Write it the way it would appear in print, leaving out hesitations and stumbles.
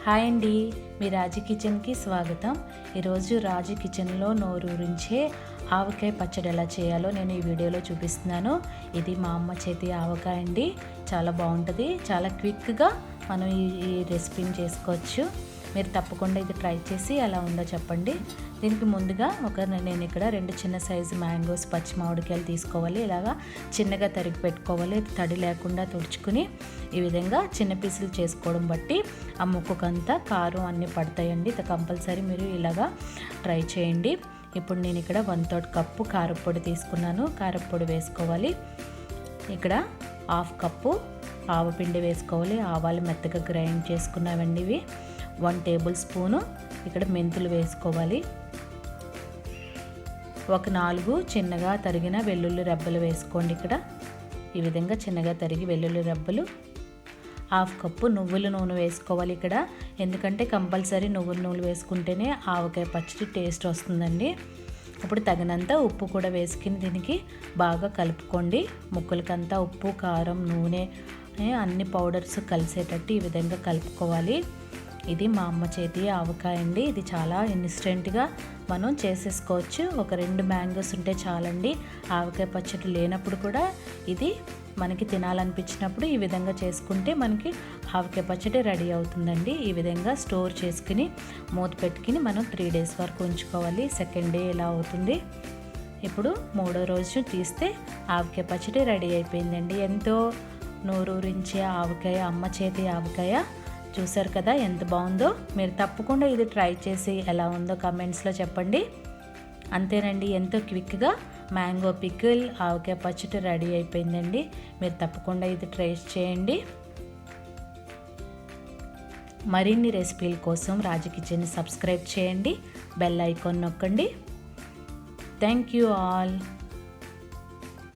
Hi అండి, మీ రాజీ కిచెన్కి స్వాగతం. ఈరోజు రాజీ కిచెన్లో నోరూరించే ఆవకాయ పచ్చడి ఎలా చేయాలో నేను ఈ వీడియోలో చూపిస్తున్నాను. ఇది మా అమ్మ చేతి ఆవకాయ అండి. చాలా బాగుంటుంది. చాలా క్విక్గా మనం ఈ రెసిపీని చేసుకోవచ్చు. మీరు తప్పకుండా ఇది ట్రై చేసి ఎలా ఉందో చెప్పండి. దీనికి ముందుగా నేను ఇక్కడ 2 చిన్న సైజు మ్యాంగోస్, పచ్చి మామిడికాయలు తీసుకోవాలి. ఇలాగా చిన్నగా తరిగి పెట్టుకోవాలి. తడి లేకుండా తుడుచుకుని ఈ విధంగా చిన్న పీసులు చేసుకోవడం బట్టి ఆ ముక్కకంతా కారం అన్నీ పడతాయండి. ఇది కంపల్సరీ మీరు ఇలాగా ట్రై చేయండి. ఇప్పుడు నేను ఇక్కడ 1/3 కప్పు కారపొడి తీసుకున్నాను. కారపొడి వేసుకోవాలి. ఇక్కడ 1/2 కప్పు ఆవపిండి వేసుకోవాలి. ఆవాలు మెత్తగా గ్రైండ్ చేసుకున్నామండి. ఇవి 1 టేబుల్ స్పూను ఇక్కడ మెంతులు వేసుకోవాలి. ఒక 4 చిన్నగా తరిగిన వెల్లుల్లి రెబ్బలు వేసుకోండి. ఇక్కడ ఈ విధంగా చిన్నగా తరిగి వెల్లుల్లి రెబ్బలు. 1/2 కప్పు నువ్వుల నూనె వేసుకోవాలి ఇక్కడ, ఎందుకంటే కంపల్సరీ నువ్వుల నూనె వేసుకుంటేనే ఆవకాయ పచ్చడి టేస్ట్ వస్తుందండి. ఇప్పుడు తగినంత ఉప్పు కూడా వేసుకుని దీనికి బాగా కలుపుకోండి. ముక్కలకంతా ఉప్పు, కారం, నూనె అన్ని పౌడర్స్ కలిసేటట్టు ఈ విధంగా కలుపుకోవాలి. ఇది మా అమ్మ చేతి ఆవకాయ అండి. ఇది చాలా ఇన్స్టెంట్గా మనం చేసేసుకోవచ్చు. ఒక 2 మ్యాంగోస్ ఉంటే చాలండి. ఆవకాయ పచ్చడి లేనప్పుడు కూడా ఇది మనకి తినాలనిపించినప్పుడు ఈ విధంగా చేసుకుంటే మనకి ఆవకాయ పచ్చడి రెడీ అవుతుందండి. ఈ విధంగా స్టోర్ చేసుకుని మూత పెట్టుకుని మనం 3 days వరకు ఉంచుకోవాలి. సెకండ్ డే ఇలా అవుతుంది. ఇప్పుడు 3వ రోజు తీస్తే ఆవకాయ పచ్చడి రెడీ అయిపోయిందండి. ఎంతో నోరూరించే ఆవకాయ, అమ్మ చేతి ఆవకాయ. చూసారు కదా ఎంత బాగుందో. మీరు తప్పకుండా ఇది ట్రై చేసి ఎలా ఉందో కామెంట్స్లో చెప్పండి. అంతేనండి, ఎంతో క్విక్గా మ్యాంగో పికిల్, ఆవకాయ పచ్చడి రెడీ అయిపోయిందండి. మీరు తప్పకుండా ఇది ట్రై చేయండి. మరిన్ని రెసిపీల కోసం రాజీ కిచెన్ని సబ్స్క్రైబ్ చేయండి. బెల్ ఐకాన్ నొక్కండి. Thank you all.